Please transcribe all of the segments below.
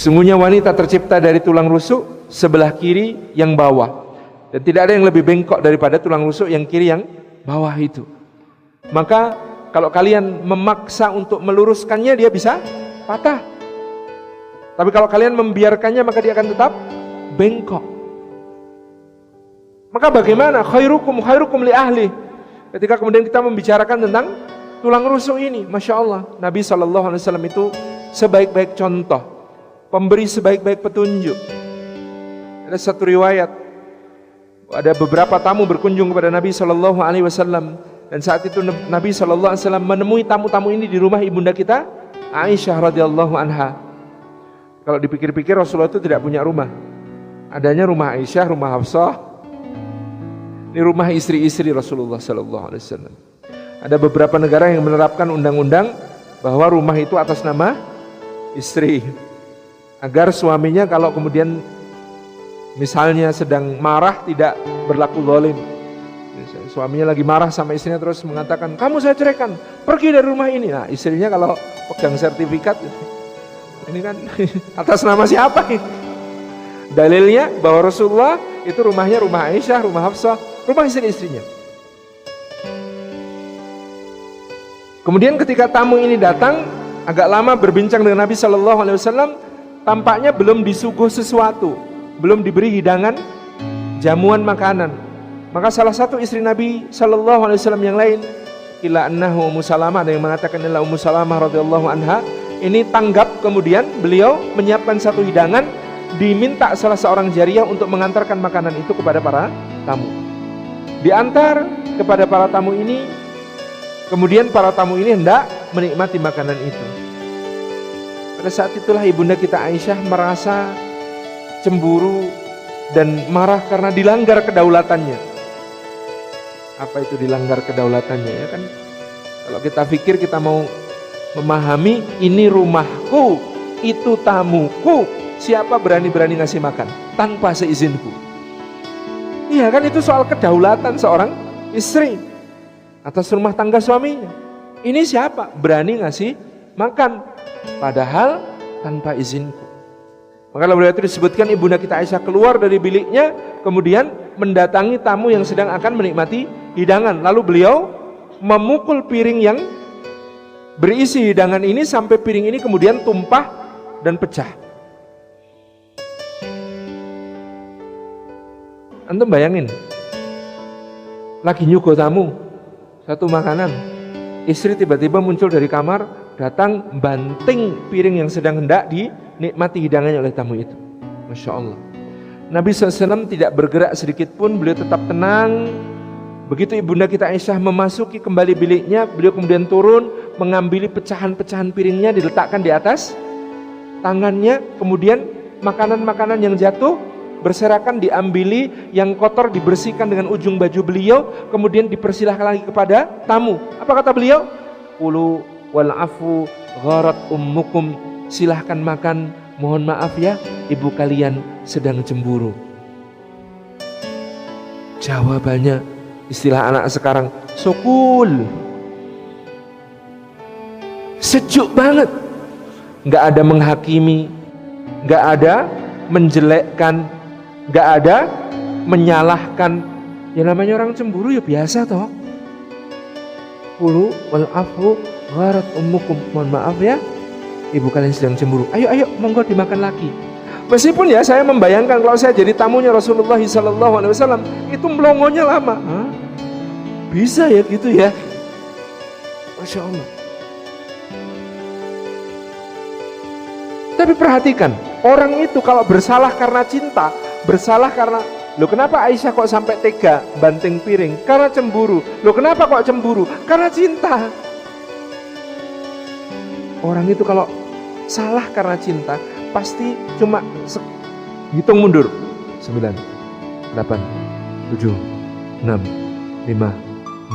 Sesungguhnya wanita tercipta dari tulang rusuk sebelah kiri yang bawah, dan tidak ada yang lebih bengkok daripada tulang rusuk yang kiri yang bawah itu. Maka kalau kalian memaksa untuk meluruskannya, dia bisa patah. Tapi kalau kalian membiarkannya, maka dia akan tetap bengkok. Maka bagaimana? Khairukum li ahli. Ketika kemudian kita membicarakan tentang tulang rusuk ini, Masya Allah, Nabi SAW itu sebaik-baik contoh, pemberi sebaik-baik petunjuk. Ada satu riwayat, ada beberapa tamu berkunjung kepada Nabi SAW, dan saat itu Nabi SAW menemui tamu-tamu ini di rumah ibunda kita Aisyah radhiyallahu anha. Kalau dipikir-pikir, Rasulullah itu tidak punya rumah. Adanya rumah Aisyah, rumah Hafsah. Ini rumah istri-istri Rasulullah SAW. Ada beberapa negara yang menerapkan undang-undang bahwa rumah itu atas nama istri, agar suaminya kalau kemudian misalnya sedang marah tidak berlaku zalim. Suaminya lagi marah sama istrinya terus mengatakan, kamu saya ceraikan, pergi dari rumah ini. Nah, istrinya kalau pegang sertifikat, ini kan atas nama siapa ini? Dalilnya bahwa Rasulullah itu rumahnya rumah Aisyah, rumah Hafsah, rumah istri-istrinya. Kemudian ketika tamu ini datang, agak lama berbincang dengan Nabi SAW, tampaknya belum disuguh sesuatu, belum diberi hidangan, jamuan makanan. Maka salah satu istri Nabi SAW yang lain, ila annahu Ummu Salamah, ada yang mengatakan ila Ummu Salamah radhiyallahu anha, ini tanggap, kemudian beliau menyiapkan satu hidangan, diminta salah seorang jariyah untuk mengantarkan makanan itu kepada para tamu. Diantar kepada para tamu ini, kemudian para tamu ini hendak menikmati makanan itu. Pada saat itulah ibunda kita Aisyah merasa cemburu dan marah karena dilanggar kedaulatannya. Apa itu dilanggar kedaulatannya? Ya kan, kalau kita pikir, kita mau memahami, ini rumahku, itu tamuku, siapa berani-berani ngasih makan tanpa seizinku? Iya kan, itu soal kedaulatan seorang istri atas rumah tangga suaminya. Ini siapa berani ngasih makan padahal tanpa izinku? Maka dalam riwayat itu disebutkan ibunda kita Aisyah keluar dari biliknya, kemudian mendatangi tamu yang sedang akan menikmati hidangan. Lalu beliau memukul piring yang berisi hidangan ini sampai piring ini kemudian tumpah dan pecah. Antum bayangin, lagi nyuguh tamu satu makanan, istri tiba-tiba muncul dari kamar, datang banting piring yang sedang hendak dinikmati hidangannya oleh tamu itu. Masya Allah. Nabi SAW tidak bergerak sedikit pun, beliau tetap tenang. Begitu ibunda kita Aisyah memasuki kembali biliknya, beliau kemudian turun, mengambil pecahan-pecahan piringnya, diletakkan di atas tangannya. Kemudian makanan-makanan yang jatuh berserakan diambili, yang kotor dibersihkan dengan ujung baju beliau, kemudian dipersilahkan lagi kepada tamu. Apa kata beliau? Qulu wal afu gharat ummukum, silahkan makan, mohon maaf ya, ibu kalian sedang cemburu. Jawabannya, istilah anak sekarang, sokul, sejuk banget. Gak ada menghakimi, gak ada menjelekkan, gak ada menyalahkan. Ya namanya orang cemburu ya biasa toh. Qulu wal afu gharat ummukum, mohon maaf ya, ibu kalian sedang cemburu. Ayo monggo dimakan lagi. Meskipun ya saya membayangkan kalau saya jadi tamunya Rasulullah SAW, itu melongonya lama. Hah? Bisa ya gitu ya? Masya Allah. Tapi perhatikan, orang itu kalau bersalah karena cinta, bersalah karena, loh kenapa Aisyah kok sampai tega banting piring? Karena cemburu. Loh kenapa kok cemburu? Karena cinta. Orang itu kalau salah karena cinta, pasti cuma hitung mundur. 9, 8, 7, 6, 5,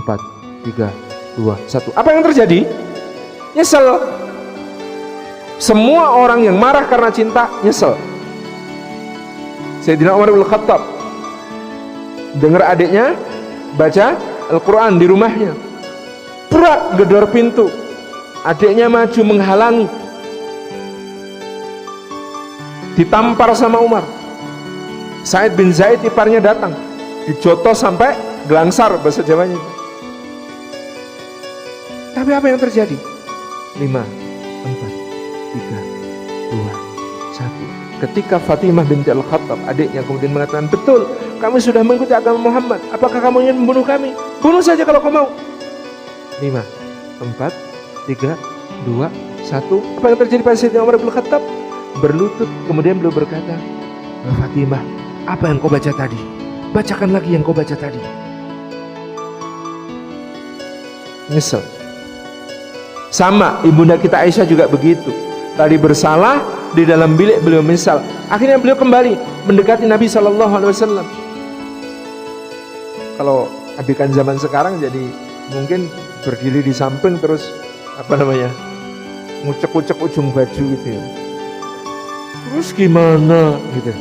4, 3, 2, 1. Apa yang terjadi? Nyesel. Semua orang yang marah karena cinta nyesel. Sayyidina Umar bin Khattab dengar adiknya baca Al-Quran di rumahnya, prak gedor pintu, adiknya maju menghalangi. ditampar sama Umar. Said bin Zaid iparnya datang, dijotos sampai gelangsar bahasa Jawanya. Tapi apa yang terjadi? 5, 4, 3, 2, 1. Ketika Fatimah binti Al-Khattab, adiknya, kemudian mengatakan, betul, kami sudah mengikuti agama Muhammad, apakah kamu ingin membunuh kami? Bunuh saja kalau kau mau. 5, 4, 3, 2, 1. Apa yang terjadi pada Sayyidina Umar bin Khattab? Berlutut, kemudian beliau berkata, Fatimah, apa yang kau baca tadi? Bacakan lagi yang kau baca tadi. Nyesel. Sama ibunda kita Aisyah juga begitu. Tadi bersalah, di dalam bilik beliau menyesal. Akhirnya beliau kembali mendekati Nabi SAW. Kalau adegan zaman sekarang jadi mungkin berdiri di samping terus ngucek-ngucek ujung baju gitu ya. Terus gimana gitu.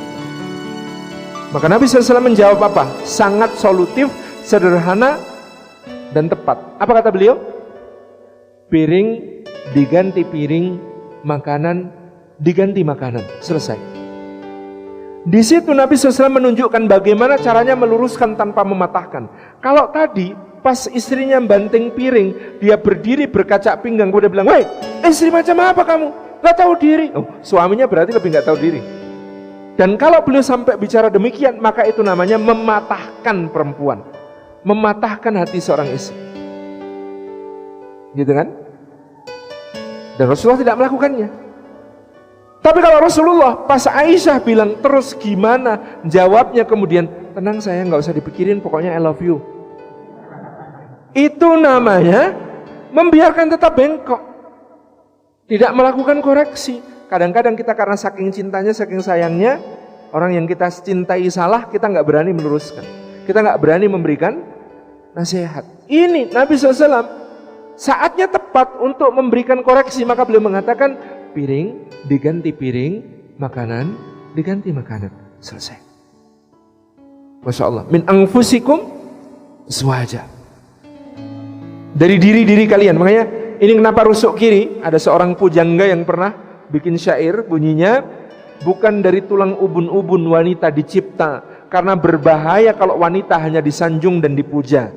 Maka Nabi SAW menjawab apa? Sangat solutif, sederhana, dan tepat. Apa kata beliau? Piring diganti piring, makanan diganti makanan. Selesai. Di situ Nabi SAW menunjukkan bagaimana caranya meluruskan tanpa mematahkan. Kalau tadi pas istrinya banting piring, dia berdiri berkacak pinggang, kemudian bilang, "Woi, istri macam apa kamu? Gak tahu diri." Oh, suaminya berarti lebih gak tahu diri. Dan kalau beliau sampai bicara demikian, maka itu namanya mematahkan perempuan, mematahkan hati seorang istri. Gitu kan? Dan Rasulullah tidak melakukannya. Tapi kalau Rasulullah pas Aisyah bilang terus gimana jawabnya, kemudian tenang sayang, nggak usah dipikirin, pokoknya I love you. Itu namanya membiarkan tetap bengkok, tidak melakukan koreksi. Kadang-kadang kita karena saking cintanya, saking sayangnya, orang yang kita cintai salah, kita nggak berani meluruskan, kita nggak berani memberikan nasihat. Ini Nabi SAW saatnya tepat untuk memberikan koreksi, maka beliau mengatakan piring diganti piring, makanan diganti makanan. Selesai. Masya Allah. Min anfusikum azwaja. Dari diri-diri kalian. Makanya ini kenapa rusuk kiri. Ada seorang pujangga yang pernah bikin syair, bunyinya, bukan dari tulang ubun-ubun wanita dicipta, karena berbahaya kalau wanita hanya disanjung dan dipuja.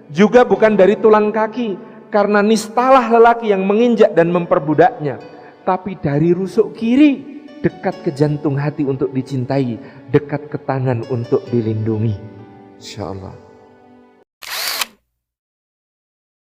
Juga bukan dari tulang kaki, karena nistalah lelaki yang menginjak dan memperbudaknya. Tapi dari rusuk kiri, dekat ke jantung hati untuk dicintai, dekat ke tangan untuk dilindungi. Insya Allah.